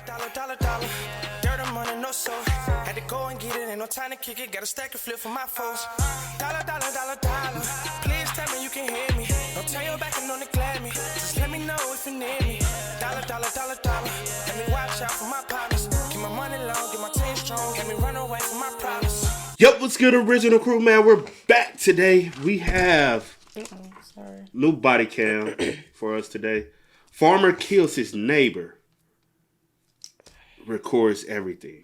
Dollar. Dirt and money, no soul. Had to go and get it, ain't no time to kick it. Got a stack of flip for my foes. Dollar. Please tell me you can hear me. Don't turn your back and don't neglect me. Just let me know if you need me. Dollar. Let me watch out for my partners. Keep my money long, get my team strong. Let me run away from my problems. Yep, what's good, original crew, man? We're back today. We have new body cam for us today. Farmer kills his neighbor. Records everything.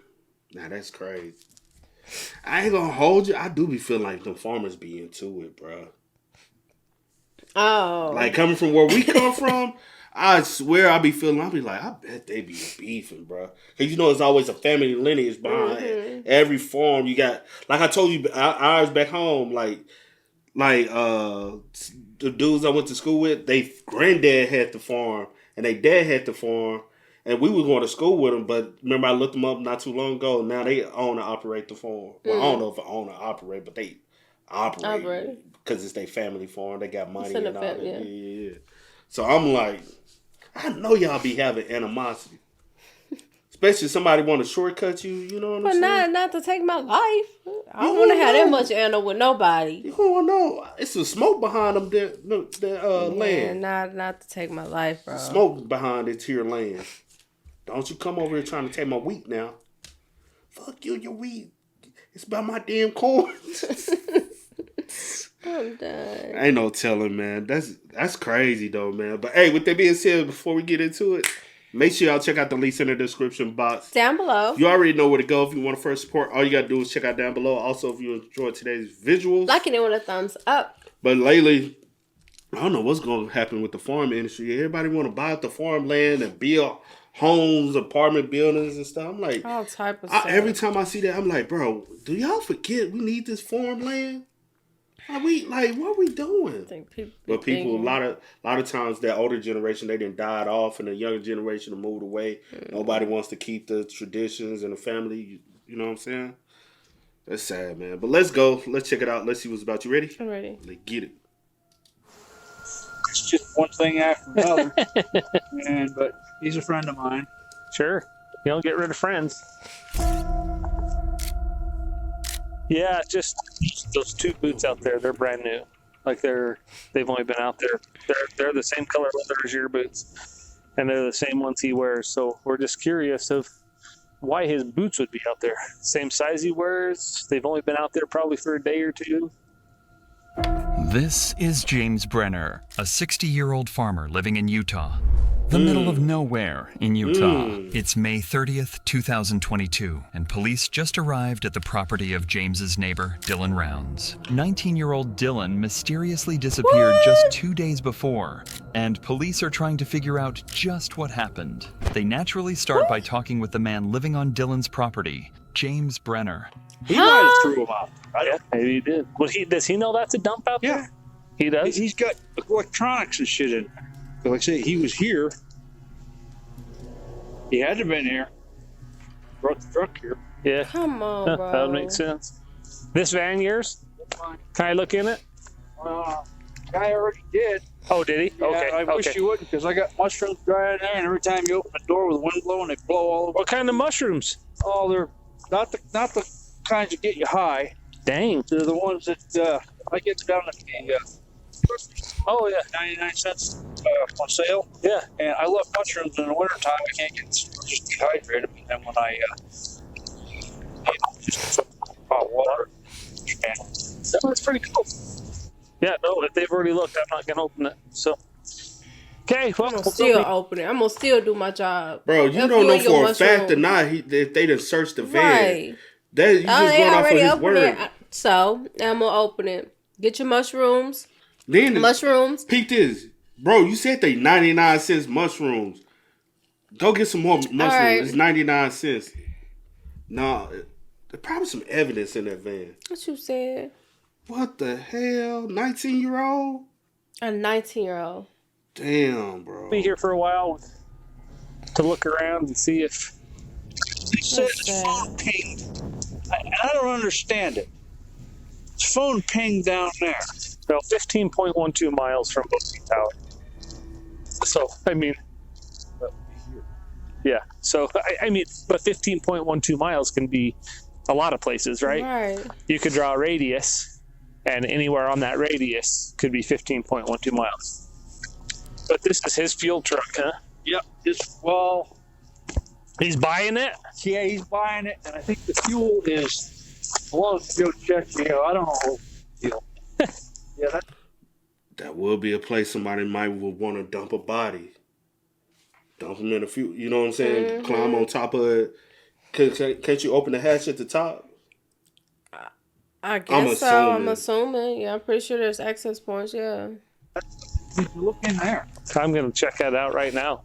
Now that's crazy. I ain't gonna hold you. I do be feeling like them farmers be into it, bro. Oh. Like coming from where we come from, I swear I be like, I bet they be beefing, bro. Cause you know it's always a family lineage behind every farm. You got, like I told you, ours back home, like the dudes I went to school with, they granddad had the farm and they dad had the farm. And we were going to school with them, but remember I looked them up not too long ago. Now they own and operate the farm. Well, I don't know if I own or operate, but they operate because it's their family farm. They got money and all that. Yeah. So I'm like, I know y'all be having animosity, especially if somebody want to shortcut you. You know what I'm saying? Not to take my life. I don't want to have that much animal with nobody. You don't know. It's some smoke behind them. Land. Not to take my life, bro. Smoke behind it to your land. Don't you come over here trying to take my wheat now. Fuck you, your wheat. It's about my damn corn. I'm done. Ain't no telling, man. That's crazy, though, man. But, hey, with that being said, before we get into it, make sure y'all check out the links in the description box. Down below. You already know where to go if you want to first support. All you got to do is check out down below. Also, if you enjoyed today's visuals. Liking it with a thumbs up. But lately, I don't know what's going to happen with the farm industry. Everybody want to buy up the farmland and build homes, apartment buildings and stuff. I'm like, all type of stuff. Every time I see that, I'm like, bro, do y'all forget we need this farmland? What are we doing? But people, a lot of times, that older generation, they done died off, and the younger generation have moved away. Nobody wants to keep the traditions and the family. You know what I'm saying? That's sad, man. But let's go. Let's check it out. Let's see what's about. You ready? I'm ready. Let's get it. It's just one thing after another. But he's a friend of mine. Sure. You don't get rid of friends. Yeah, just those two boots out there, they're brand new. Like they've only been out there. They're the same color leather as your boots. And they're the same ones he wears. So we're just curious of why his boots would be out there. Same size he wears. They've only been out there probably for a day or two. This is James Brenner, a 60-year-old farmer living in Utah. The middle of nowhere in Utah. It's May 30th, 2022, and police just arrived at the property of James's neighbor, Dylan Rounds. 19-year-old Dylan mysteriously disappeared just 2 days before, and police are trying to figure out just what happened. They naturally start by talking with the man living on Dylan's property, James Brenner. He might have threw him out. Yeah, maybe he did. Does he know that's a dump out there? Yeah. He does? He's got electronics and shit in there. But like I say, he was here. He had to have been here. Brought the truck here. Yeah. Come on, bro. That would make sense. This van yours? Can I look in it? Guy already did. Oh, did he? Yeah, Okay. I wish you wouldn't, because I got mushrooms drying there, and every time you open the door with the wind blowing, they blow all over. What kind of mushrooms? Oh, they're not the kinds that get you high. Dang. They're the ones that I get down at the Oh, yeah. 99 cents on sale. Yeah. And I love mushrooms in the wintertime. I can't get just dehydrated. And then when I just hot water. That's pretty cool. Yeah, no, if they've already looked, I'm not going to open it. So, okay. Well, I'm going to still open it. I'm going to still do my job. Bro, you don't know for a fact or not if they done searched the van. Right. You just going off of his word. So, I'm going to open it. Get your mushrooms. Then mushrooms. Peep this. Bro, you said they 99 cents mushrooms. Go get some more mushrooms. Right. It's 99 cents. No, there's probably some evidence in that van. What you said? What the hell? 19-year-old? A 19-year-old. Damn, bro. Be here for a while to look around and see if... He said his phone pinged. I don't understand it. His phone pinged down there. Well, 15.12 miles from Boise Tower. So, I mean, Yeah. So, I mean, but 15.12 miles can be a lot of places, right? Right. You could draw a radius, and anywhere on that radius could be 15.12 miles. But this is his fuel truck, huh? Yep. He's buying it? Yeah, he's buying it, and I think the fuel is. Well, go check. Yeah, I don't know. Fuel. Yeah, That will be a place somebody might want to dump a body. Dump them in a few. You know what I'm saying? Climb on top of it. Can't you open the hatch at the top? I guess so. I'm assuming. Yeah, I'm pretty sure there's access points. Yeah. look in there. I'm going to check that out right now.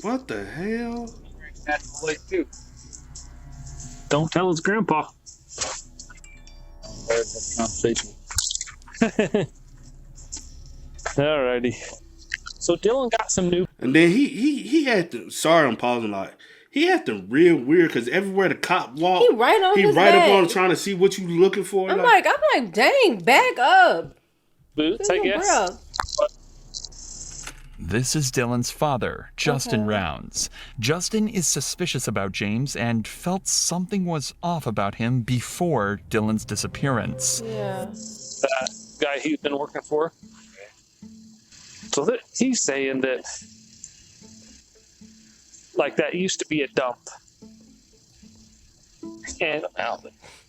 What the hell? That's the lake too. Don't tell his grandpa. Conversation. Alrighty. So Dylan got some new. And then he had to. Sorry, I'm pausing. Like he had to real weird because everywhere the cop walked, He right on his right back. up on him trying to see what you looking for. I'm like, dang, back up. Boots, I guess. Bruh. This is Dylan's father, Justin Rounds. Justin is suspicious about James and felt something was off about him before Dylan's disappearance. Yeah. That guy he's been working for. So he's saying that, like, that used to be a dump. And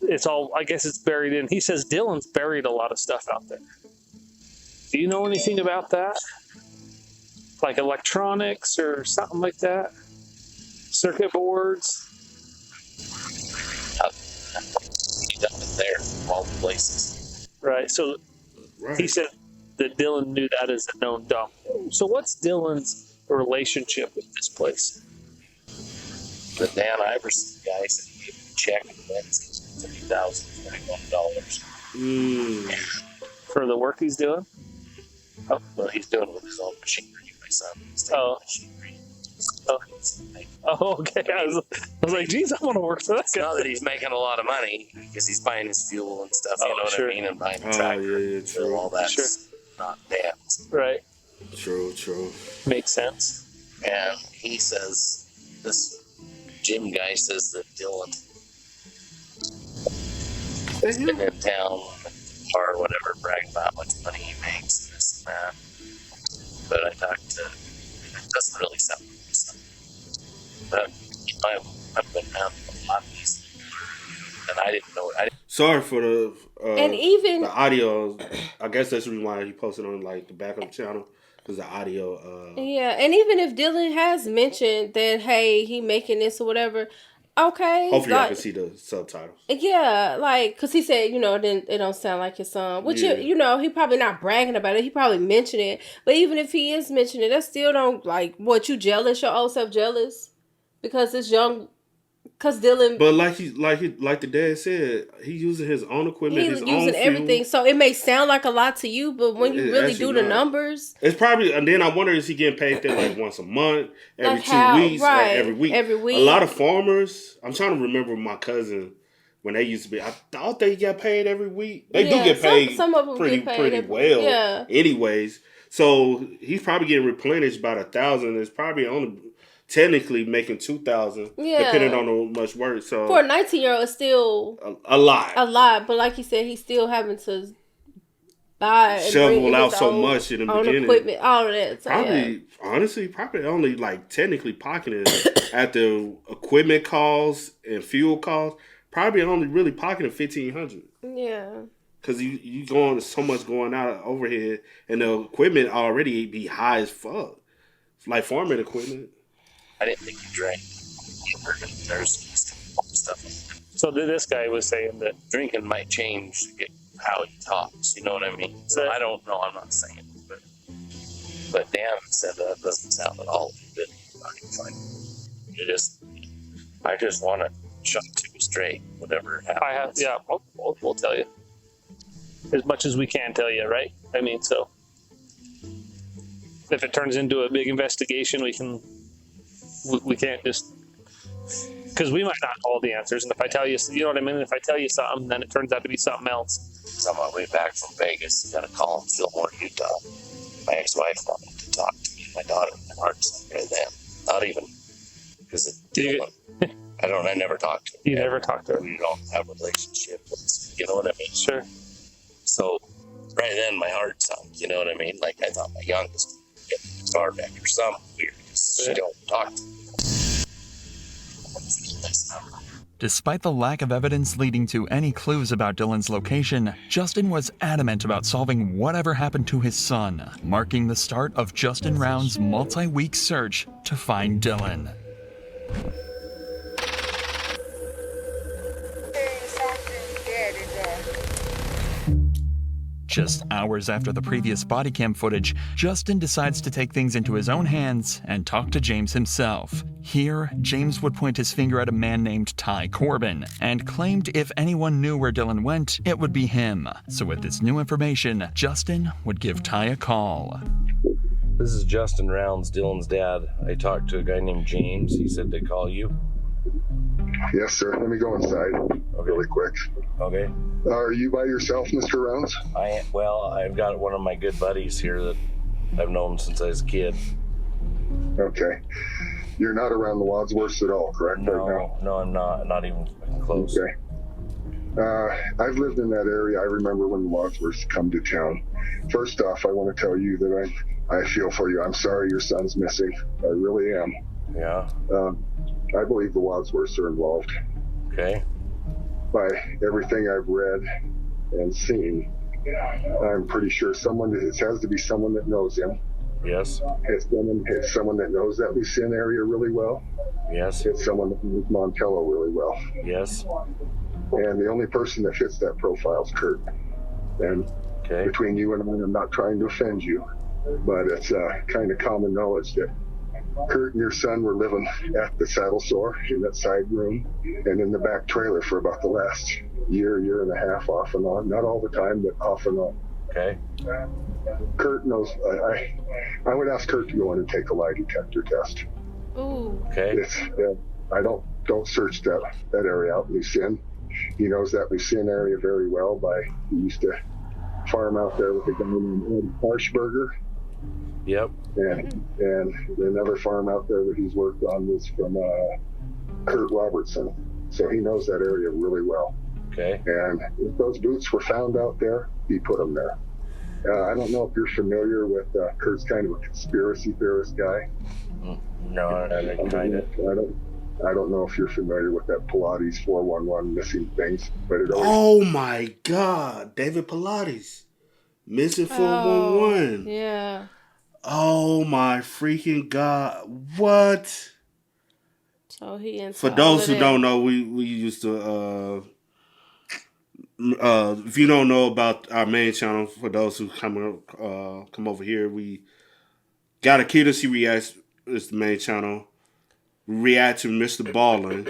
it's all, I guess it's buried in. He says Dylan's buried a lot of stuff out there. Do you know anything about that? Like electronics or something like that? Circuit boards? He dumped it there, all the places. Right, so he said that Dylan knew that as a known dump. So what's Dylan's relationship with this place? The Dan Iverson guy said he gave him a check and $30,021. For the work he's doing? Oh, well, he's doing it with his own machinery. My son. He's taking machinery. Oh, okay. I was like, geez, I want to work for that guy. Not that he's making a lot of money because he's buying his fuel and stuff. You know what I mean? And buying the tractor. True. All that's not Dan's. Right. True. Makes sense. And he says, this Jim guy says that Dylan has been in town or whatever, bragging about how much money he makes and this and that. But I talked to, it doesn't really sound like something. But I've been around a lot of these, and I didn't know. Sorry for the and even the audio. I guess that's the reason why he posted on like the backup channel because the audio. Yeah, and even if Dylan has mentioned that, hey, he making this or whatever, okay. Hopefully, I can see the subtitles. Yeah, like, because he said, then it don't sound like his son. Which, he probably not bragging about it. He probably mentioned it. But even if he is mentioning it, that still don't, like, what, you jealous? Your old self jealous? Because it's young, because Dylan... But like the dad said, he's using his own equipment, his using own fuel. everything. So it may sound like a lot to you, but when you really do the numbers... It's probably... And then I wonder, is he getting paid there like once a month, every like 2 weeks, or every week? Every week. A lot of farmers... I'm trying to remember my cousin... When they used to be, I thought they got paid every week. They do get paid some of them pretty well. Yeah. Anyways, so he's probably getting replenished about 1,000. It's probably only technically making 2,000, depending on how much work. So for a 19-year-old, it's still a lot. A lot, but like you said, he's still having to buy and shovel out so much in the beginning. Equipment, all of that. So, probably, honestly, probably only like technically pocketing at the equipment costs and fuel costs. Probably only really pocketing $1,500. Yeah. Because you going so much going out of overhead, and the equipment already be high as fuck. It's like farming equipment. I didn't think you drank. There's stuff. So this guy was saying that drinking might change how he talks. You know what I mean? So I don't know. I'm not saying, but Dan said that doesn't sound at all good. I just want to shut to straight, whatever happens. We'll tell you as much as we can tell you, right? I mean, so if it turns into a big investigation, we can't just, because we might not know all the answers. And if I tell you, you know what I mean? If I tell you something, then it turns out to be something else. was on my way back from Vegas. Got a call in Fillmore, Utah. My ex-wife wanted to talk to me. My daughter, my heart's right then. Not even because I never talked to her. You never talked to her. We don't have a relationship. You know what I mean? Sure. So right then my heart sunk. You know what I mean? Like I thought my youngest would get the guitar back or something weird because she don't talk to me. Despite the lack of evidence leading to any clues about Dylan's location, Justin was adamant about solving whatever happened to his son, marking the start of Justin Round's multi-week search to find Dylan. Just hours after the previous body cam footage, Justin decides to take things into his own hands and talk to James himself. Here, James would point his finger at a man named Ty Corbin and claimed if anyone knew where Dylan went, it would be him. So with this new information, Justin would give Ty a call. This is Justin Rounds, Dylan's dad. I talked to a guy named James. He said to call you. Yes, sir. Let me go inside really quick. Okay. Are you by yourself, Mr. Rounds? I've got one of my good buddies here that I've known since I was a kid. Okay. You're not around the Wadsworths at all, correct? No, right now? no, I'm not. Not even close. Okay. I've lived in that area. I remember when the Wadsworths come to town. First off, I want to tell you that I feel for you. I'm sorry your son's missing. I really am. Yeah. I believe the Wadsworths are involved. Okay. By everything I've read and seen, I'm pretty sure it has to be someone that knows him. Yes. It's someone that knows that Lucien area really well. Yes. It's someone that knows Montello really well. Yes. And the only person that fits that profile is Kurt. And between you and I, I'm not trying to offend you, but it's kind of common knowledge that Kurt and your son were living at the saddle store in that side room and in the back trailer for about the last year and a half, off and on. Not all the time, but off and on. Okay. Kurt knows. I would ask Kurt to go in and take a lie detector test. Ooh. Okay. I don't search that area out in Lucien. He knows that Lucien area very well. He used to farm out there with a guy named Ed Harshberger. Yep. And another farm out there that he's worked on was from Kurt Robertson. So he knows that area really well. Okay. And if those boots were found out there, he put them there. I don't know if you're familiar with Kurt's kind of a conspiracy theorist guy. No, I kind of. I don't know if you're familiar with that Pilates 411 missing things, but it always... Oh my God, David Pilates missing 411. Yeah. Oh my freaking God! What? So he for those who don't know, we used to. If you don't know about our main channel, for those who come over here, we got a Kid and C Reacts. It's the main channel. React to Mr. Ballin.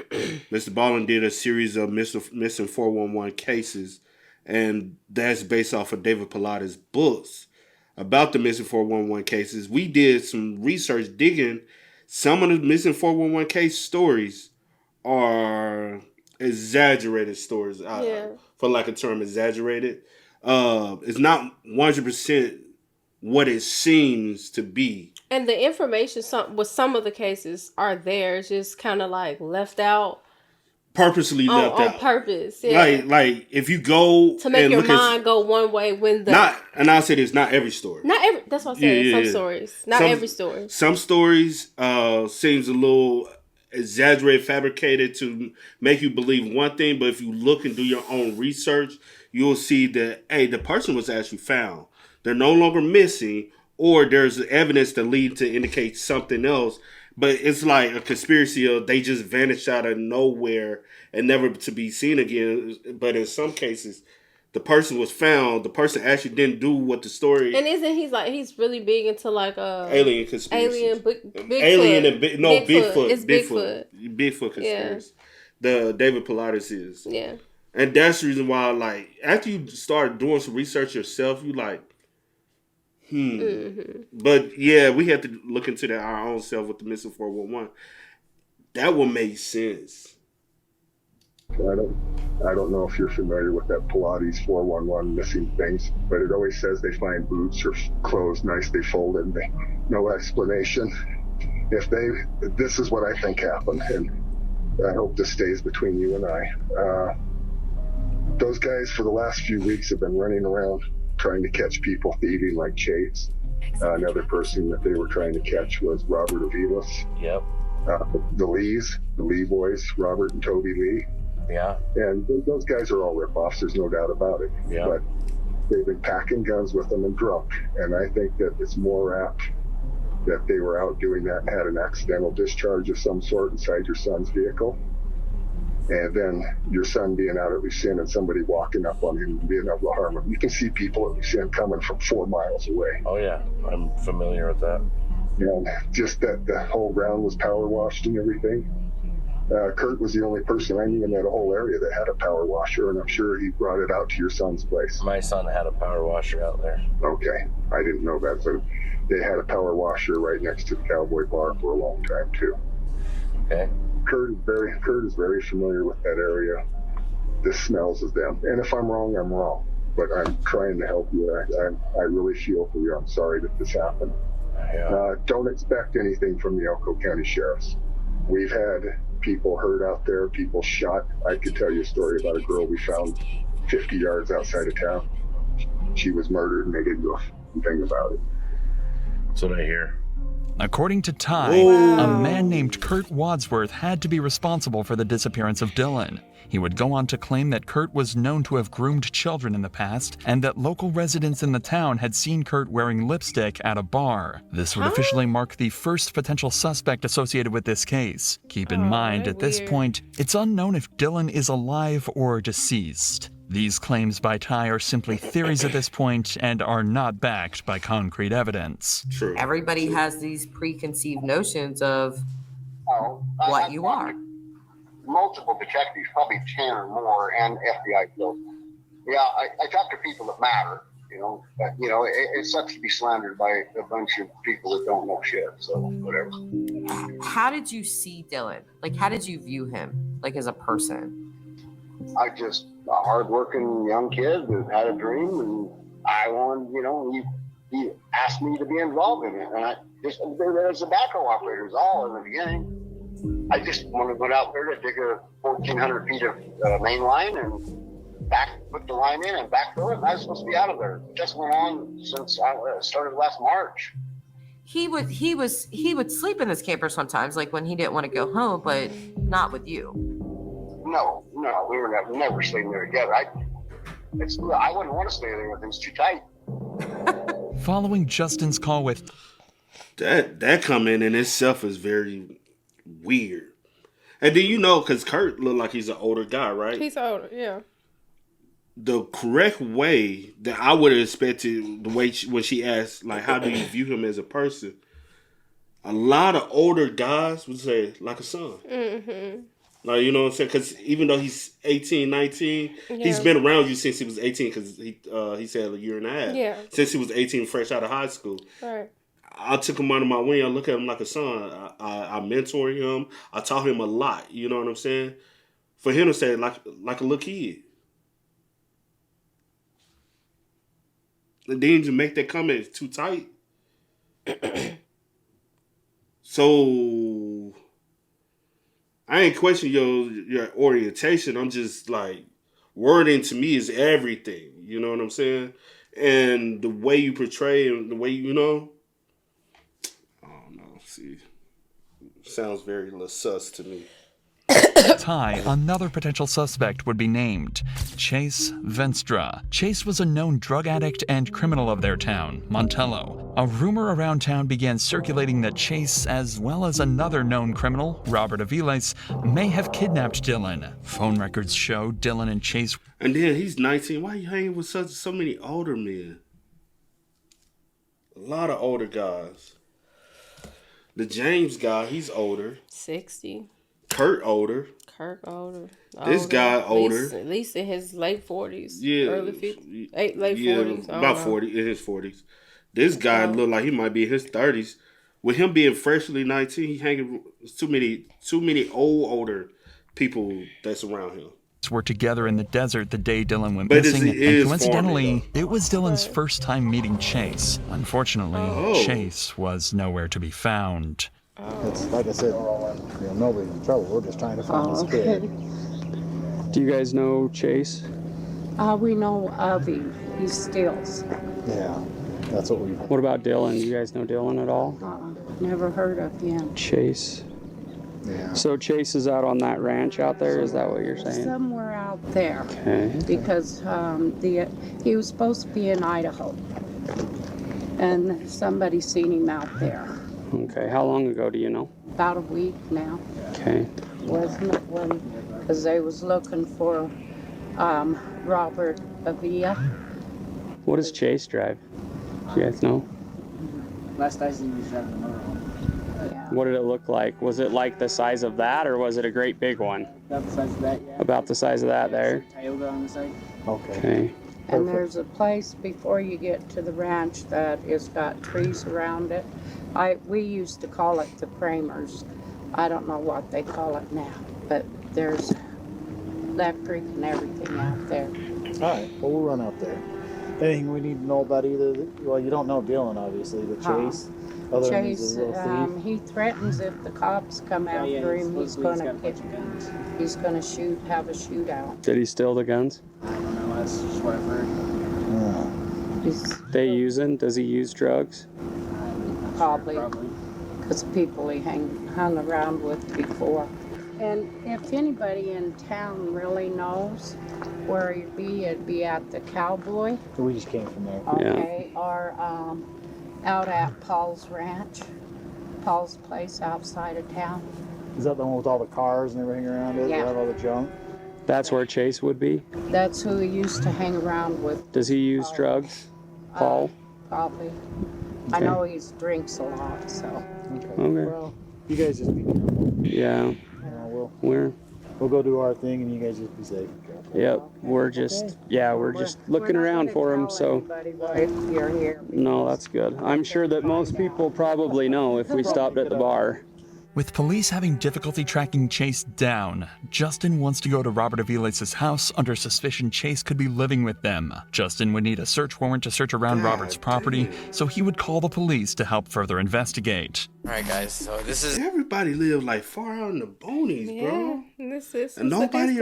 Mr. Ballin did a series of missing 411 cases, and that's based off of David Pilates' books about the missing 411 cases. We did some research digging. Some of the missing 411 case stories are exaggerated stories. For lack of term, exaggerated. It's not 100% what it seems to be. And the information with some of the cases are there. It's just kind of like left out. Purposely left out. On purpose, yeah. Like if you go to make your mind go one way when and I'll say this, not every story. That's what I'm saying. Some stories. Not every story. Some stories seems a little exaggerated, fabricated to make you believe one thing, but if you look and do your own research, you'll see that the person was actually found. They're no longer missing, or there's evidence that lead to indicate something else. But it's like a conspiracy of they just vanished out of nowhere and never to be seen again. But in some cases, the person was found. The person actually didn't do what the story. And isn't he's really big into like alien conspiracy, Bigfoot. Bigfoot. It's Bigfoot. Bigfoot conspiracy. Yeah. The David Pilates is. Yeah. And that's the reason why, like, after you start doing some research yourself, you like, Mm-hmm. But yeah, we had to look into that our own self with the missing 411. That would make sense. I don't know if you're familiar with that Pilates 411 missing things, but it always says they find boots or clothes nicely folded. And no explanation. This is what I think happened, and I hope this stays between you and I. Those guys for the last few weeks have been running around trying to catch people thieving like Chase. Another person that they were trying to catch was Robert Avilas. Yep. The Lee boys, Robert and Toby Lee. Yeah. And those guys are all ripoffs, there's no doubt about it. Yeah. But they've been packing guns with them and drunk. And I think that it's more apt that they were out doing that and had an accidental discharge of some sort inside your son's vehicle. And then your son being out at Lucien and somebody walking up on him and being able to harm him. You can see people at Lucien coming from 4 miles away. Oh, yeah. I'm familiar with that. And just that the whole ground was power washed and everything. Kurt was the only person I knew in that whole area that had a power washer, and I'm sure he brought it out to your son's place. My son had a power washer out there. Okay. I didn't know that, but they had a power washer right next to the Cowboy Bar for a long time, too. Okay. Kurt is very familiar with that area. This smells of them. And if I'm wrong, I'm wrong. But I'm trying to help you. I really feel for you. I'm sorry that this happened. Yeah. Don't expect anything from the Elko County Sheriffs. We've had people hurt out there, people shot. I could tell you a story about a girl we found 50 yards outside of town. She was murdered and they didn't do a thing about it. That's what I hear. According to Ty, a man named Kurt Wadsworth had to be responsible for the disappearance of Dylan. He would go on to claim that Kurt was known to have groomed children in the past and that local residents in the town had seen Kurt wearing lipstick at a bar. This would officially mark the first potential suspect associated with this case. Keep in mind, at this point, it's unknown if Dylan is alive or deceased. These claims by Ty are simply theories at this point and are not backed by concrete evidence. True. Everybody has these preconceived notions of what you are. Multiple detectives, probably 10 or more, and FBI field. Yeah, I talk to people that matter, but, it sucks to be slandered by a bunch of people that don't know shit, so whatever. How did you see Dylan? Like, how did you view him, like, as a person? I just, a hardworking young kid that had a dream, and I wanted, he asked me to be involved in it, and I just, as a backhoe operator was all in the beginning. I just wanted to go out there to dig a 1,400 feet of main line and put the line in and backfill it, and I was supposed to be out of there. It just went on since I started last March. He would sleep in this camper sometimes, like when he didn't want to go home, but not with you. No, we were never staying there together. I wouldn't want to stay there with him. It's too tight. Following Justin's call with that comment in itself is very weird. And then because Kurt looked like he's an older guy, right? He's older, yeah. The correct way that I would have expected, the way when she asked, like, how do you view him as a person? A lot of older guys would say, like a son. Mm-hmm. Like, you know what I'm saying? Because even though he's 18, 19, he's been around you since he was 18, because he said a year and a half. Yeah. Since he was 18, fresh out of high school. Right. I took him under my wing. I look at him like a son. I mentor him. I taught him a lot. You know what I'm saying? For him to say like a little kid. And then to make that comment, it's too tight. So I ain't questioning your orientation. I'm just like, wording to me is everything. You know what I'm saying? And the way you portray and the way I don't know. See, sounds very sus to me. Ty, another potential suspect would be named Chase Venstra. Chase was a known drug addict and criminal of their town, Montello. A rumor around town began circulating that Chase, as well as another known criminal, Robert Aviles, may have kidnapped Dylan. Phone records show Dylan and Chase. And then he's 19. Why are you hanging with so many older men? A lot of older guys. The James guy, he's older. 60. Kurt older. This guy older. At least in his late 40s. Yeah. Early 50s. Late 40s. About 40, in his 40s. This guy look like he might be in his 30s. With him being freshly 19, he hanging with too many older people that's around him. were together in the desert the day Dylan went But missing, it and is coincidentally, farming, it was Dylan's first time meeting Chase. Unfortunately, Chase was nowhere to be found. It's like I said, nobody's in trouble. We're just trying to find this kid. Do you guys know Chase? We know of him. He steals. Yeah, that's what we. What about Dylan? Do you guys know Dylan at all? Never heard of him. Chase. Yeah. So Chase is out on that ranch out there. Is that what you're saying? Somewhere out there. Okay. Because he was supposed to be in Idaho, and somebody seen him out there. Okay. How long ago do you know? About a week now. Okay. Wasn't it when? Because they was looking for Robert Avila. What does Chase drive? Do you guys know? Last I seen he was driving a motorhome. What did it look like? Was it like the size of that, or was it a great big one? About the size of that, yeah. About the size of that there? Toyota on the side. Okay. And there's a place before you get to the ranch that has got trees around it. We used to call it the Kramers. I don't know what they call it now, but there's electric and everything out there. All right, well, we'll run out there. Anything we need to know about either? Well, you don't know Dylan, obviously, but Chase. Other than he's a little thief. He threatens if the cops come after him, he's gonna have a shootout. Did he steal the guns? I don't know. That's just what I've heard. Does he use drugs? Probably. Because people he hung around with before. And if anybody in town really knows where he'd be, it'd be at the Cowboy. We just came from there. Okay, or out at Paul's Ranch, Paul's place outside of town. Is that the one with all the cars and everything around it? Yeah. That all the junk? That's where Chase would be? That's who he used to hang around with. Does he use drugs, Paul? Probably. I Okay. know he drinks a lot, so. Okay. Well, you guys just be careful. Yeah. We'll go do our thing, and you guys just be safe. Yep. We're just looking around for him. So. If you're here. No, that's good. I'm sure that most people probably know if we stopped at the bar. With police having difficulty tracking Chase down, Justin wants to go to Robert Aviles' house under suspicion Chase could be living with them. Justin would need a search warrant to search around Robert's property, so he would call the police to help further investigate. Alright guys, so this is... Everybody live like far out in the boonies, bro. And nobody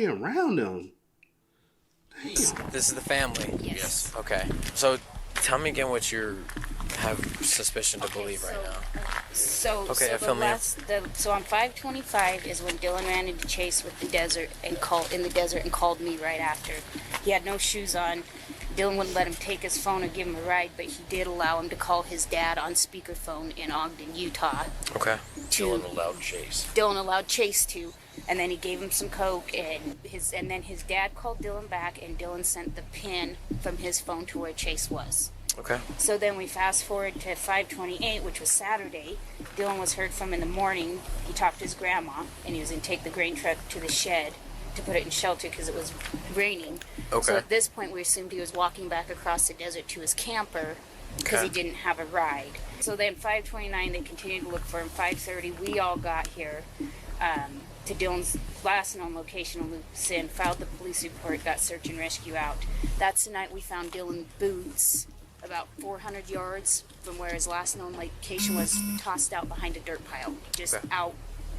around them. This is the family? Yes. Okay. So, tell me again what you have suspicion to believe right now. So on 525 is when Dylan ran into Chase with the desert and called me right after. He had no shoes on. Dylan wouldn't let him take his phone or give him a ride, but he did allow him to call his dad on speakerphone in Ogden, Utah. Okay. Dylan allowed Chase. Dylan allowed Chase to, and then he gave him some coke, and then his dad called Dylan back, and Dylan sent the pin from his phone to where Chase was. Okay. So then we fast forward to 528, which was Saturday. Dylan was heard from in the morning. He talked to his grandma, and he was going to take the grain truck to the shed to put it in shelter because it was raining. Okay. So at this point, we assumed he was walking back across the desert to his camper because he didn't have a ride. So then 529, they continued to look for him. 530, we all got here to Dylan's last known location in Lucin, filed the police report, got search and rescue out. That's the night we found Dylan's boots about 400 yards from where his last known location was, tossed out behind a dirt pile, just out.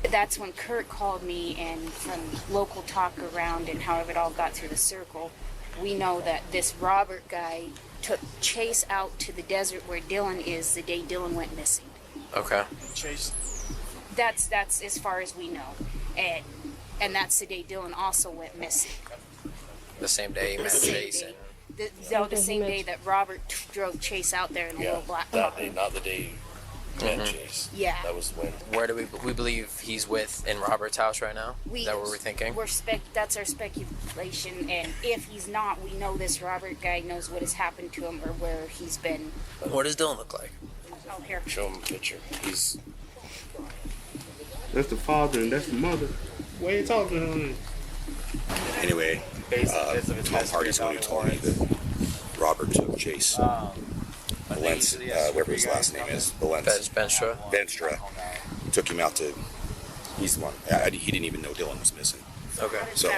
That's when Kurt called me, and from local talk around and however it all got through the circle, we know that this Robert guy took Chase out to the desert where Dylan is the day Dylan went missing. Okay. Chase. That's as far as we know, and that's the day Dylan also went missing. The same day he met Chase. The same day that Robert drove Chase out there in a little black car. That day, not the day he met Chase. Yeah. That was when. Where do we believe he's in Robert's house right now? Is that what we're thinking? That's our speculation, and if he's not, we know this Robert guy knows what has happened to him or where he's been. What does Dylan look like? Oh, here. Show him a picture. That's the father and that's the mother. Why you talking to him? Anyway, my party's one who told me that Robert took Chase Valence, whatever his last name is, Benstra. Took him out to. He's the one. He didn't even know Dylan was missing Okay. So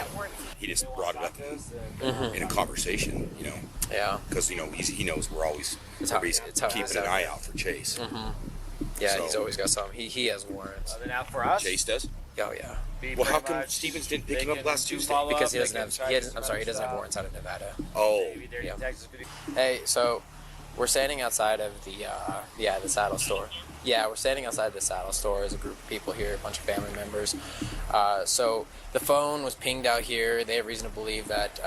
he just brought it up in a conversation, you know. Yeah. Because, you know, he knows we're always keeping an eye out for Chase. Yeah, So- he's always got some. He has warrants. Then out for us. Chase does? Oh yeah. Well, how come Stevens didn't pick him up last Tuesday? Because he doesn't have. He doesn't have warrants out of Nevada. Oh. Yeah. Hey, so we're standing outside of the saddle store. Yeah, we're standing outside the saddle store as a group of people here, a bunch of family members. So the phone was pinged out here. They have reason to believe that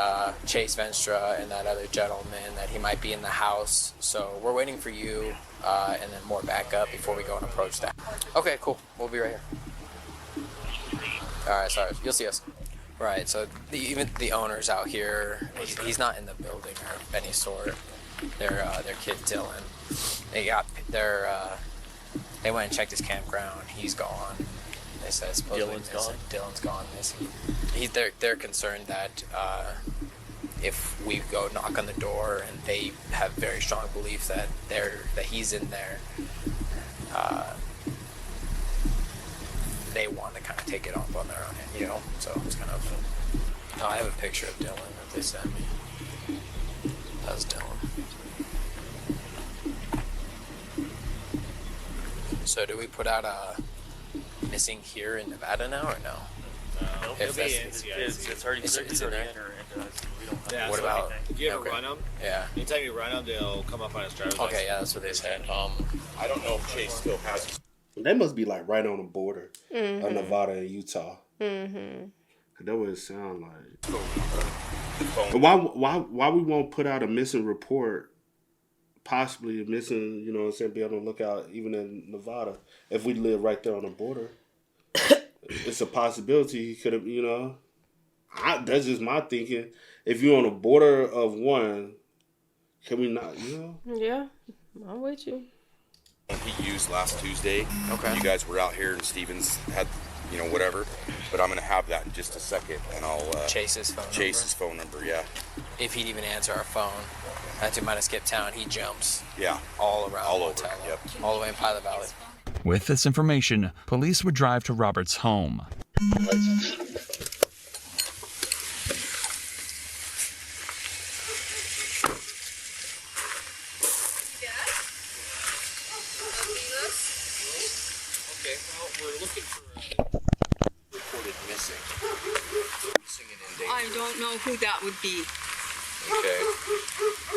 Chase Venstra and that other gentleman, that he might be in the house. So we're waiting for you and then more backup before we go and approach that. Okay, cool. We'll be right here. All right, sorry. You'll see us. Right, so even the owner's out here. He's not in the building or of any sort. Their kid Dylan. They went and checked his campground. He's gone. They said supposedly Dylan's gone missing. They're concerned that if we go knock on the door, and they have very strong belief that he's in there, they want to kind of take it up on their own hand, you know. So it's kind of. I have a picture of Dylan that they sent me. That's Dylan. So do we put out a missing here in Nevada now, or no? It's already it's in there. Yeah, What about? If you ever run them, Yeah. anytime you run them, they'll come up on his driver's license. Okay, yeah, that's what they said. I don't know if Chase still has his. They must be like right on the border Mhm. of Nevada and Utah. Mm-hmm. That would sound like. Why we won't put out a missing report? Possibly a missing, you know what I'm saying, be on the lookout even in Nevada. If we live right there on the border, it's a possibility he could have, you know. That's just my thinking. If you're on the border of one, can we not, you know? Yeah, I'm with you. He used last Tuesday. Okay. You guys were out here and Stevens had, you know, whatever. But I'm going to have that in just a second, and I'll Chase's phone phone number, yeah. If he'd even answer our phone, that's who might have skipped town. He jumps. Yeah. All around All the over, hotel. yep. All the way in Pilot Valley. With this information, police would drive to Robert's home. Okay, well, we're looking for reported missing. Missing and in danger. I don't know who that would be. Okay.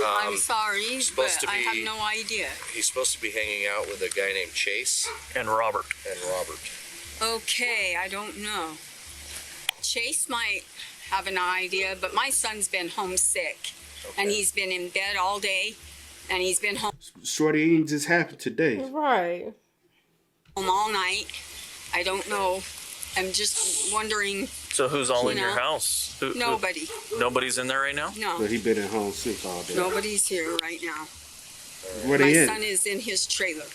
I'm sorry, but supposed to I have be- no idea. He's supposed to be hanging out with a guy named Chase. And Robert. Okay, I don't know. Chase might have an idea, but my son's been homesick, and he's been in bed all day, and he's been home Shorty ain't just happened today. Right. all night. I don't know. I'm just wondering. So who's all in You your know, house? Nobody. Nobody's in there right now? No. But he been at home sick all day. Nobody's here right now. Where My they at? son is in his trailer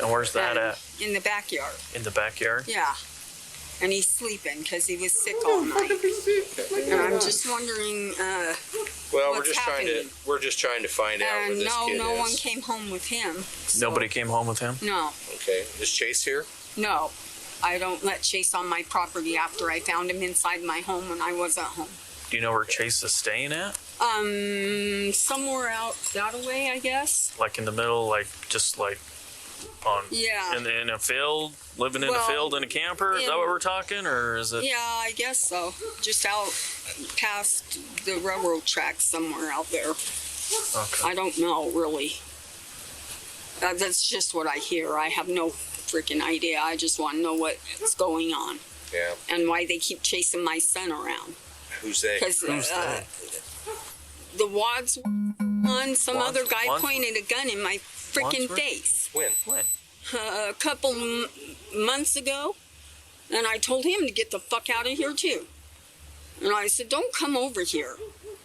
And where's that at? in the backyard. In the backyard? Yeah. And he's sleeping because he was sick all night. And I'm just wondering Well, what's happening. we're just trying to find out where And this kid no is. one came home with him. Nobody came home with him? No, Okay. Is Chase here? no. I don't let Chase on my property after I found him inside my home when I wasn't home. Do you know where Chase is staying at? Somewhere out that way, I guess. Like in the middle, like just like on Yeah. in a field, living in a Well, field in a camper? Is that what we're talking, or is it? Yeah, I guess so. Just out past the railroad tracks somewhere out there. Okay. I don't know, really. That's just what I hear. I have no freaking idea. I just want to know what's going on Yeah. and why they keep chasing my son around. Who's they? Because the Wads one, some other guy pointed a gun in my freaking Wadsworth? face. When? A couple months ago, and I told him to get the fuck out of here too. And I said, don't come over here.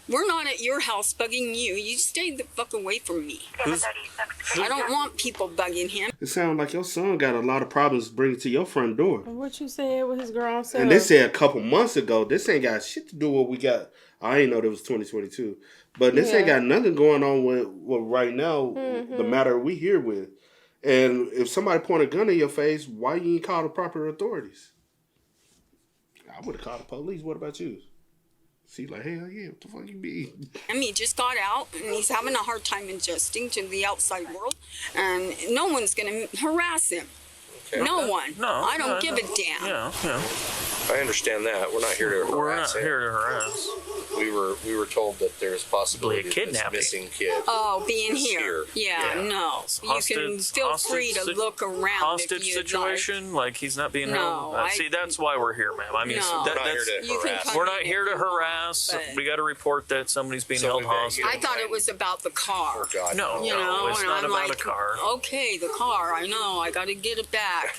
We're not at your house bugging you. You stay the fuck away from me. I don't want people bugging him. It sounds like your son got a lot of problems bringing to your front door. What you saying with his grown son? And they said a couple months ago, this ain't got shit to do with what we got. I ain't know that was 2022. But this ain't got nothing going on with right now, the matter we here with. And if somebody point a gun in your face, why you ain't call the proper authorities? I would have called the police. What about you? She's like, hell yeah, what the fuck you mean? He just got out and he's having a hard time adjusting to the outside world, and no one's going to harass him. Okay. No one. No, I don't give no. a damn. Yeah. I understand that. We're not here to harass. We're not here to harass. We were told that there's possibility of this missing kid. Oh, being is here. Yeah, no. You can feel free to look around hostage if you'd situation, like he's not being No, held. See, that's why we're here, ma'am. I mean, No. that, We're not here that's, to harass. we're not here to harass. but- We got to report that somebody's being held hostage. I thought it was about the car. No, You no, know, it's and not I'm about like, a car. Okay, the car. I know. I got to get it back.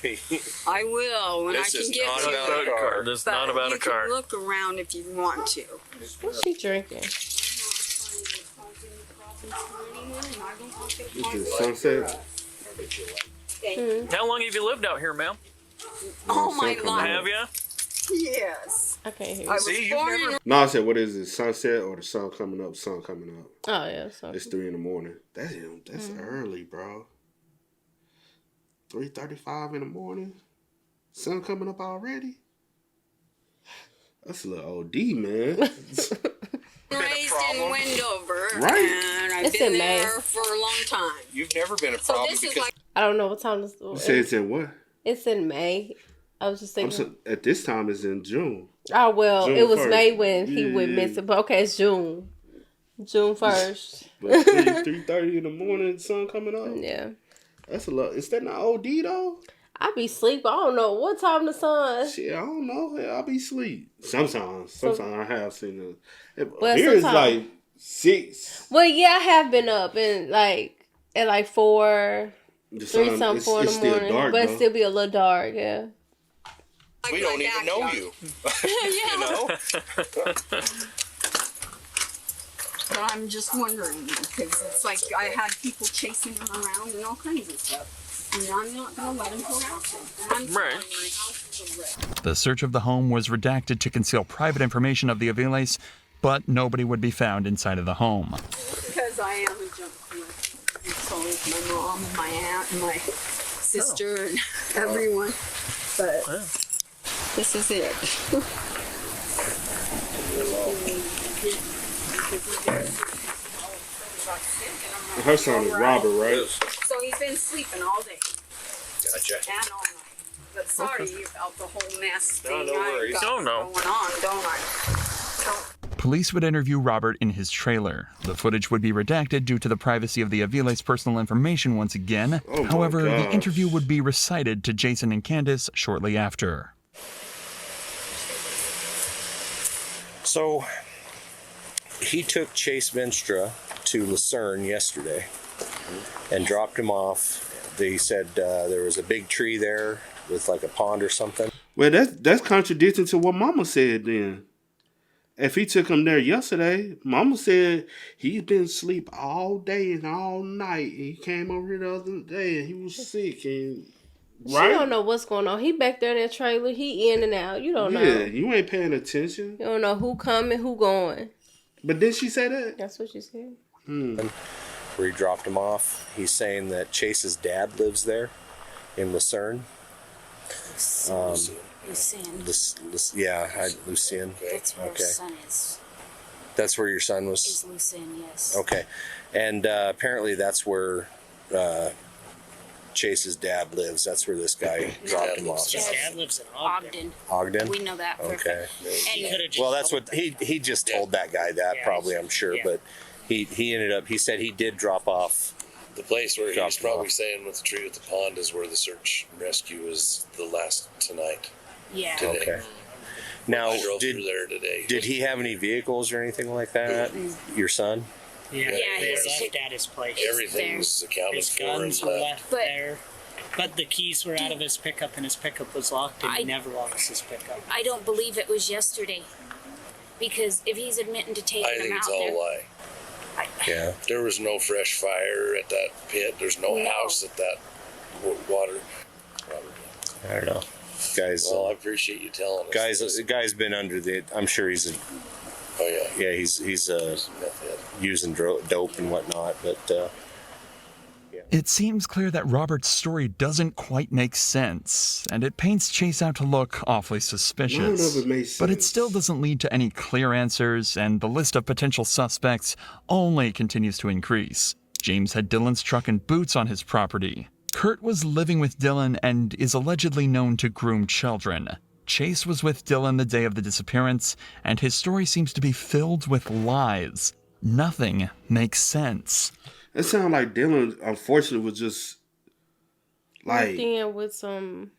I will when This I is can get not to about it. a car. This is But not about you a car. can look around if you want to. What's she drinking? This is Sunset. How long have you lived out here, ma'am? All my Sunset. life. Have you? Yes. I can't hear you. I was born in No, I said, what is it? Sunset or the sun coming up? Sun coming up. Oh yeah, so It's 3 a.m. That's early, bro. 3:35 in the morning. Sun coming up already. That's a little OD, man. raised in Wendover, Right. and I've It's been in May. there for a long time. You've never been a So problem this is because like I don't know what time this You say it's in what? It's in May. I was just thinking. At this time, it's in June. Oh well, June it was 1st. May when he Yeah, went yeah. missing, but okay, it's June. June 1st. But 3:30 in the morning, sun coming up. Yeah. That's a lot. Is that not OD though? I be sleep. I don't know what time the sun. Shit, I don't know. I'll be asleep. Sometimes I have seen it. Well, Here it's sometimes- like 6. Well, yeah, I have been up and at like 4, The 3 sun, something, 4 in it's the still morning, dark, but it though. still be a little dark. Yeah. we don't even know you. You know? But I'm just wondering because it's like I had people chasing him around and all kinds of stuff. And I'm not going to let him harass him. And I'm sorry, my house is a wreck. The search of the home was redacted to conceal private information of the Aviles, but nobody would be found inside of the home. Because I am a junk queen. And so is my mom and my aunt and my sister and everyone. But this is it. Her son is Robert, right? So he's been sleeping all day Gotcha. and all night. But sorry about the whole mess No, thing no worries. I've got Oh, no. going on, don't I? Police would interview Robert in his trailer. The footage would be redacted due to the privacy of the Aviles' personal information once again. Oh my However, the gosh. interview would be recited to Jason and Candace shortly after. So he took Chase Venstra to Lucerne yesterday and dropped him off. They said there was a big tree there with like a pond or something. Well, that's contradicting to what Mama said then. If he took him there yesterday, Mama said he's been asleep all day and all night. And he came over here the other day and he was sick. And She don't know what's going on. He back there in that trailer. He in and out. You don't know. Yeah, you ain't paying attention. You don't know who coming, who going. But did she say that? That's what she said. Where he dropped him off. He's saying that Chase's dad lives there in Lucerne. Lucien. Lucien. That's where Okay. his son is. That's where your son Is was? Lucien, yes. Okay. And apparently that's where Chase's dad lives. That's where this guy dropped him off. His dad lives in Ogden. Ogden? We know that for a Okay. fact. Well, that's what he just told that guy that, Yeah, probably, I'm sure. yeah. But he ended up, he said he did drop off. The place where he Dropped was him probably off. saying with the tree with the pond is where the search and rescue was the last tonight. Yeah. Today. Okay. Now, I drove through there today. did he have any vehicles or anything like that? Your son? Yeah, Yeah, they he's- left at his place. Everything was accounted His for and guns were left. left there, but the keys were out of his pickup, and his pickup was locked, and he never locks his pickup. I don't believe it was yesterday. Because if he's admitting to taking I him think it's out all there. a lie. Yeah. There was no fresh fire at that pit. There's no house at that water. I don't know. Guys, Well, I appreciate you telling us. guy's been under the, I'm sure he's, Oh, yeah. he's using dope and whatnot, but It seems clear that Robert's story doesn't quite make sense, and it paints Chase out to look awfully suspicious. None of it makes sense. But it still doesn't lead to any clear answers, and the list of potential suspects only continues to increase. James had Dylan's truck and boots on his property. Kurt was living with Dylan and is allegedly known to groom children. Chase was with Dylan the day of the disappearance, and his story seems to be filled with lies. Nothing makes sense. It sounds like Dylan, unfortunately, was just like in with some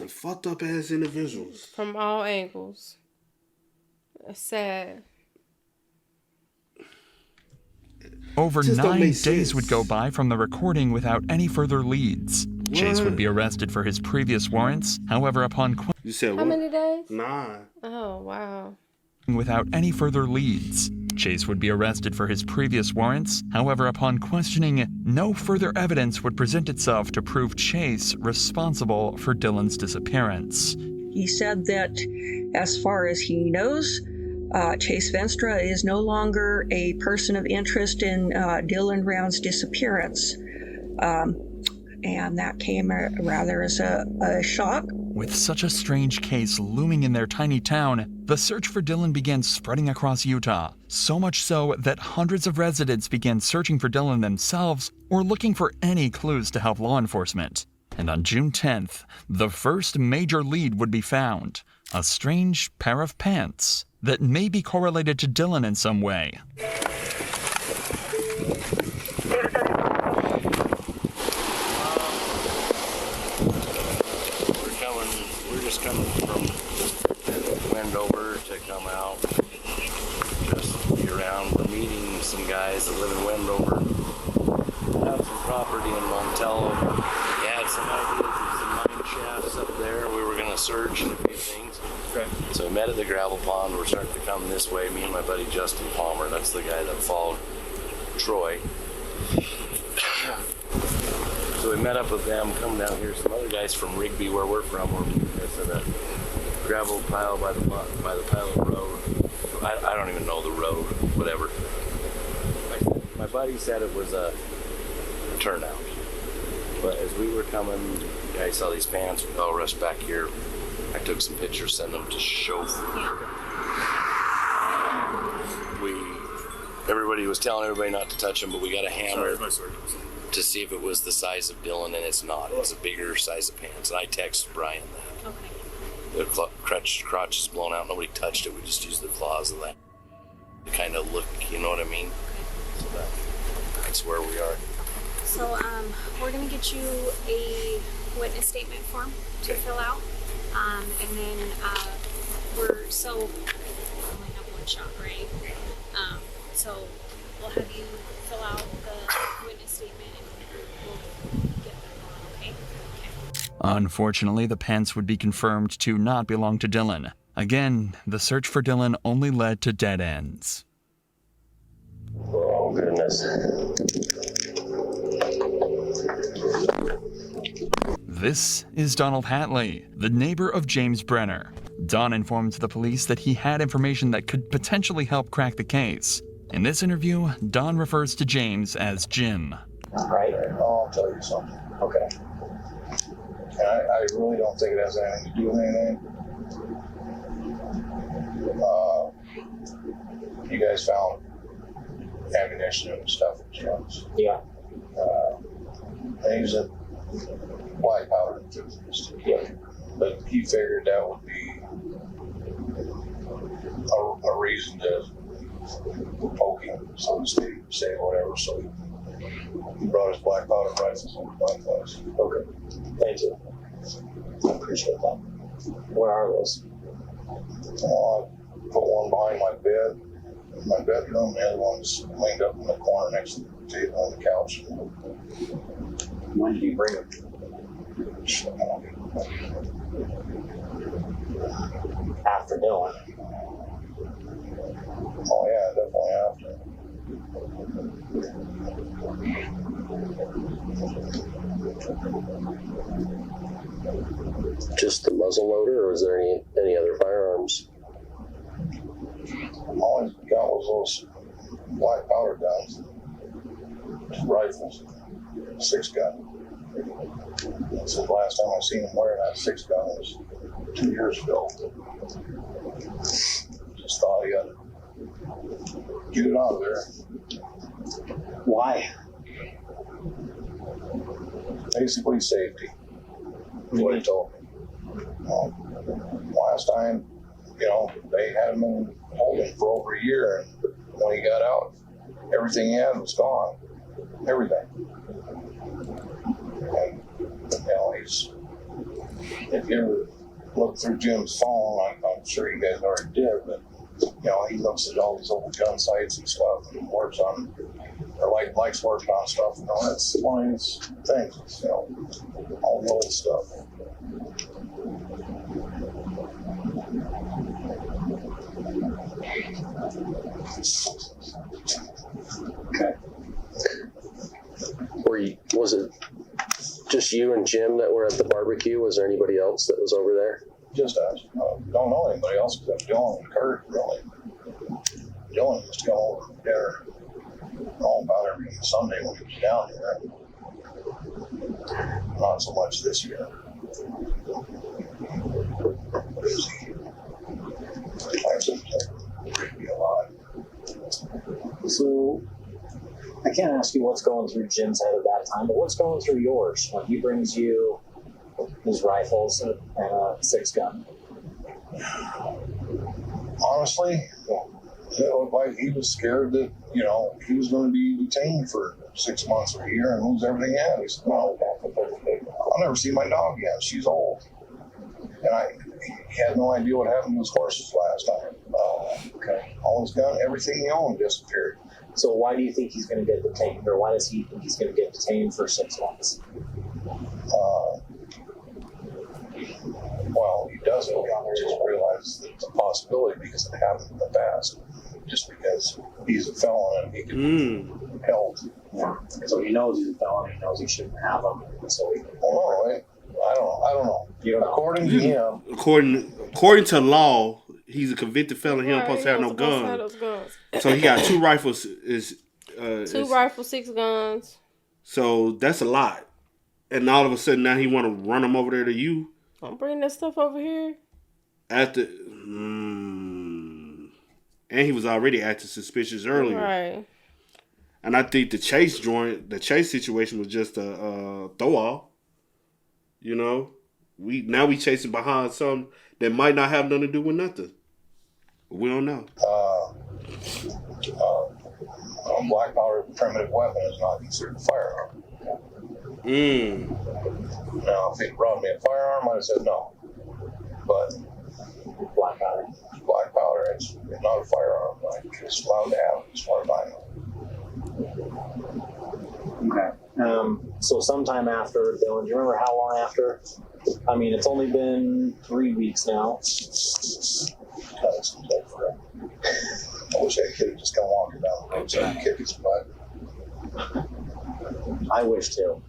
fucked up ass individuals from all angles. It's sad. Over 9 days would go by from the recording without any further leads. What? Chase would be arrested for his previous warrants. However, upon you said how many days? 9. Oh wow. Without any further leads. Chase would be arrested for his previous warrants. However, upon questioning, no further evidence would present itself to prove Chase responsible for Dylan's disappearance. He said that as far as he knows, Chase Venstra is no longer a person of interest in Dylan Brown's disappearance. And that came rather as a shock. With such a strange case looming in their tiny town, the search for Dylan began spreading across Utah. So much so that hundreds of residents began searching for Dylan themselves or looking for any clues to help law enforcement. And on June 10th, the first major lead would be found. A strange pair of pants that may be correlated to Dylan in some way. We're just coming from Wendover to come out, just be around. We're meeting some guys that live in Wendover, have some property in Montello. We had some ideas of some mine shafts up there. We were going to search and a few things. Okay. So we met at the gravel pond. We're starting to come this way. Me and my buddy Justin Palmer, that's the guy that followed Troy. So we met up with them, come down here. Some other guys from Rigby, where we're from, were meeting us at a gravel pile by the pile of road. I don't even know the road, whatever. My buddy said it was a turnout. But as we were coming, I saw these pants. We all rushed back here. I took some pictures, sent them to chauffeur. Everybody was telling everybody not to touch them, but we got a hammer to see if it was the size of Dylan, and it's not. It's a bigger size of pants. And I texted Brian that. Okay. The crotch is blown out. Nobody touched it. We just used the claws of that to kind of look, you know what I mean? So that's where we are. So we're going to get you a witness statement form to fill out. And then we only have one shot, right? So we'll have you fill out the witness statement and we'll get that going, okay? Unfortunately, the pants would be confirmed to not belong to Dylan. Again, the search for Dylan only led to dead ends. Oh, goodness. This is Donald Hatley, the neighbor of James Brenner. Don informed the police that he had information that could potentially help crack the case. In this interview, Don refers to James as Jim. Right? I'll tell you something. Okay. I really don't think it has anything to do with anything. You guys found ammunition and stuff in trucks. Yeah. And he's a black powder enthusiast. Yeah. But he figured that would be a reason to poke him, so to speak, say whatever. So he brought his black powder rifles into my place. Okay. Thank you. I appreciate that. Where are those? I put one behind my bed, in my bedroom. The other one's leaned up in the corner next to the table on the couch. When did you bring them? After Dylan. Oh yeah, definitely after. Just the muzzle loader, or is there any other firearms? All he's got was those black powder guns, rifles. 6-gun. That's the last time I seen him wearing that 6-gun was 2 years ago. Just thought he ought to get it out of there. Why? Basically safety. That's what he told me. Last time, they had him in holding for over a year, and when he got out, everything he had was gone. Everything. And, if you ever look through Jim's phone, I'm sure you guys already did, but, he looks at all these old gun sites and stuff and works on, or likes working on stuff. That's one of his things, all the old stuff. Okay. Was it just you and Jim that were at the barbecue? Was there anybody else that was over there? Just us. Don't know anybody else except Dylan and Kurt, really. Dylan used to come over for dinner about every Sunday when he was down here. Not so much this year. Busy. Times would be a lot. So, I can't ask you what's going through Jim's head at that time, but what's going through yours when he brings you his rifles and a 6-gun? Honestly, it looked like he was scared that, he was going to be detained for 6 months or a year and lose everything he had. He said, no, I'll never see my dog again. She's old. And he had no idea what happened to his horses last time. Okay. All his gun, everything he owned disappeared. So why do you think he's going to get detained, or why does he think he's going to get detained for 6 months? Well, he doesn't. He just realizes that it's a possibility because it happened in the past. Just because he's a felon and he can be held. Yeah. So he knows he's a felon. He knows he shouldn't have them. So he. Well, no, I don't know. According to him, according to law, he's a convicted felon. He don't supposed to have no guns. So he got 2 rifles. 2 rifles, 6 guns. So that's a lot. And all of a sudden now he want to run them over there to you. I'm bringing that stuff over here. And he was already acting suspicious earlier. Right. And I think the chase situation was just a throw off. We chasing behind something that might not have nothing to do with nothing. We don't know. A black powder primitive weapon is not considered a firearm. Now, if he brought me a firearm, I'd have said no. But black powder, it's not a firearm. It's allowed to have it as far as I know. Okay. So sometime after, Dylan, do you remember how long after? I mean, it's only been 3 weeks now. That seems like forever. I wish that kid would just come walking down the road and kick his butt. I wish too.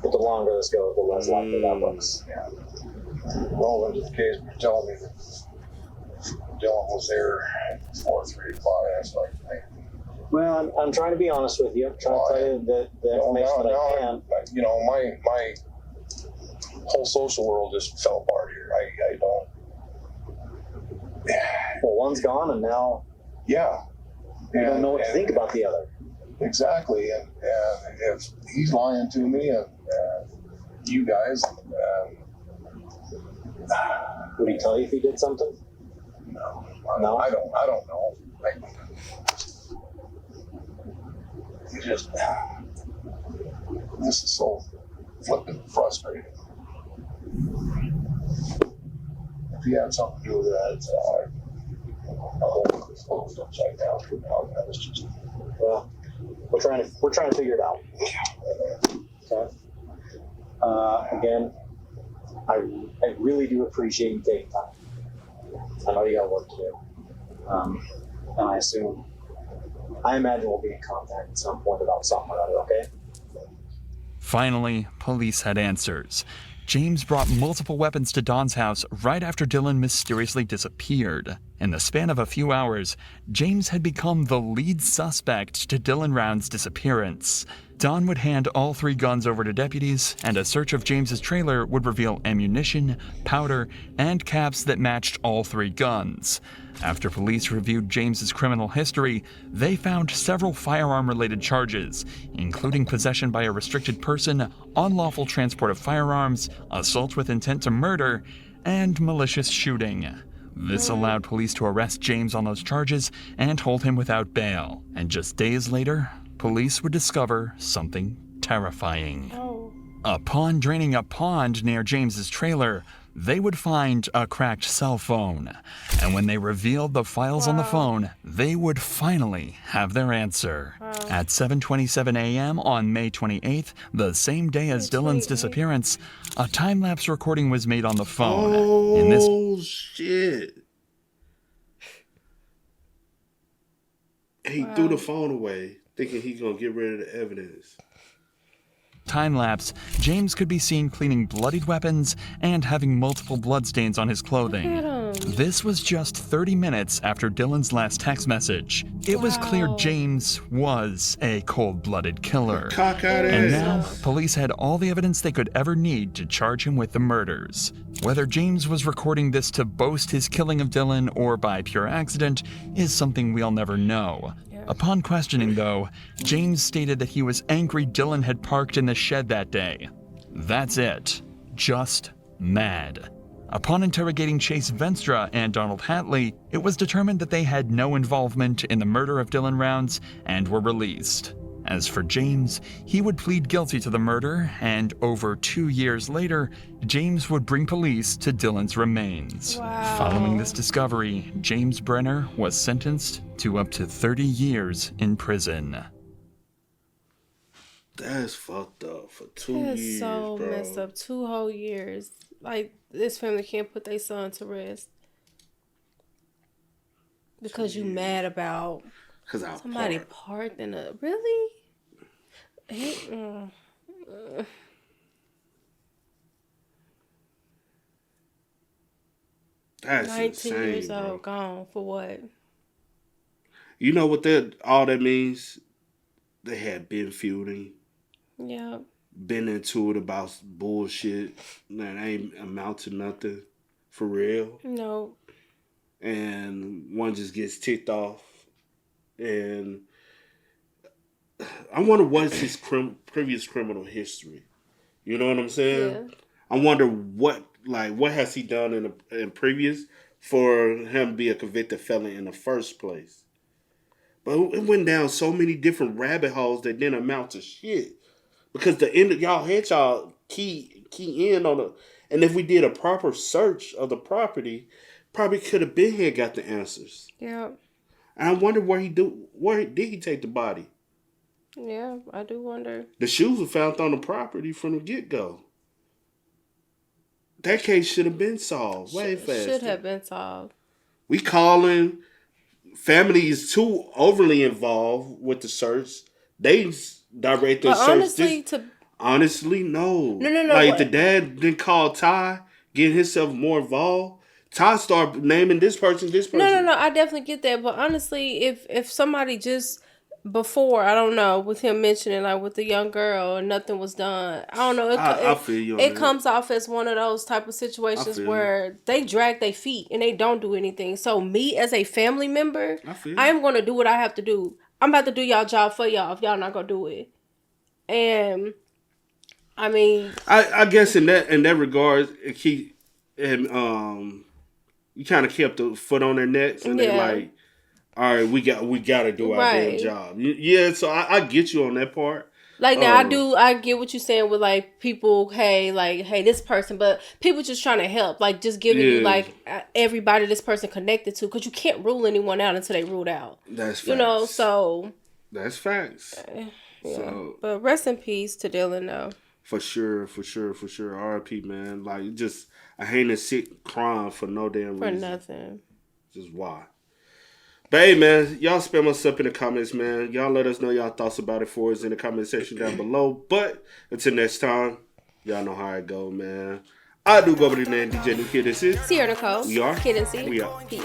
But the longer this goes, the less likely that looks. Yeah. Well, into the case, you're telling me that Dylan was there before 3 o'clock. That's like, well, I'm trying to be honest with you. I'm trying to tell you the information that I can. My whole social world just fell apart here. I don't. Well, one's gone, and now. Yeah. You don't know what to think about the other. Exactly, and if he's lying to me and you guys, would he tell you if he did something? No, I don't know. This is so flipping frustrating. If he had something to do with that, I hope it was closed upside down. That was just. Well, we're trying to figure it out. Okay. Again, I really do appreciate you taking time. I know you got work to do, and I imagine we'll be in contact at some point about something or other. Okay. Finally, police had answers. James brought multiple weapons to Don's house right after Dylan mysteriously disappeared. In the span of a few hours, James had become the lead suspect to Dylan Round's disappearance. Don would hand all 3 guns over to deputies, and a search of James's trailer would reveal ammunition, powder, and caps that matched all 3 guns. After police reviewed James's criminal history, they found several firearm-related charges, including possession by a restricted person, unlawful transport of firearms, assault with intent to murder, and malicious shooting. This allowed police to arrest James on those charges and hold him without bail. And just days later, police would discover something terrifying. Upon draining a pond near James's trailer, they would find a cracked cell phone. And when they revealed the files on the phone, they would finally have their answer. At 7:27 a.m. on May 28th, the same day as Dylan's disappearance, a time-lapse recording was made on the phone. Oh, shit. He threw the phone away, thinking he's going to get rid of the evidence. Time-lapse, James could be seen cleaning bloodied weapons and having multiple bloodstains on his clothing. This was just 30 minutes after Dylan's last text message. It was clear James was a cold-blooded killer. And now, police had all the evidence they could ever need to charge him with the murders. Whether James was recording this to boast his killing of Dylan or by pure accident is something we'll never know. Upon questioning, though, James stated that he was angry Dylan had parked in the shed that day. That's it. Just mad. Upon interrogating Chase Venstra and Donald Hatley, it was determined that they had no involvement in the murder of Dylan Rounds and were released. As for James, he would plead guilty to the murder, and over 2 years later, James would bring police to Dylan's remains. Following this discovery, James Brenner was sentenced to up to 30 years in prison. That's fucked up for 2 years, That's so bro. messed up. 2 whole years. Like, this family can't put their son to rest. Because you mad about somebody parked in a... Really? That's 19 insane, years bro. old, gone for what? You know what all that means? They had been feuding. Yeah. Been into it about bullshit that ain't amount to nothing. For real. No. And one just gets ticked off. And I wonder what's his previous criminal history. You know what I'm saying? Yeah. I wonder what has he done in previous for him to be a convicted felon in the first place. But it went down so many different rabbit holes that didn't amount to shit. Because the end of y'all had y'all key in on it. And if we did a proper search of the property, probably could have been here got the answers. Yeah. And I wonder where did he take the body? Yeah, I do wonder. The shoes were found on the property from the get-go. That case should have been solved way faster. Should have been solved. We calling, family is too overly involved with the search. They direct the search. Honestly, no. No. Like the dad didn't call Ty, getting himself more involved. Ty started naming this person. No. I definitely get that, but honestly, if somebody just before, I don't know, with him mentioning like with the young girl and nothing was done, I don't know. I feel you. It comes off as one of those type of situations where they drag their feet and they don't do anything. So me as a family member, I am going to do what I have to do. I'm about to do y'all job for y'all if y'all not going to do it. And I mean, I guess in that regard, you kind of kept the foot on their necks, and they're like, all right, we got to do our damn job. Yeah, so I get you on that part. Like now, I get what you're saying with like people, hey, this person, but people just trying to help, like just giving you like everybody this person connected to, because you can't rule anyone out until they ruled out. That's facts. You know, so that's facts. Yeah, so, but rest in peace to Dylan, though. For sure. R.I.P. man. Like just a heinous sick crime for no damn reason. For nothing. Just why? But hey, man, y'all spam us up in the comments, man. Y'all let us know y'all thoughts about it for us in the comment section down below. But until next time, y'all know how it go, man. I do go by the name DJ New Kid. This is Sierra Nicole. We are. Kid and C. We are. Peace.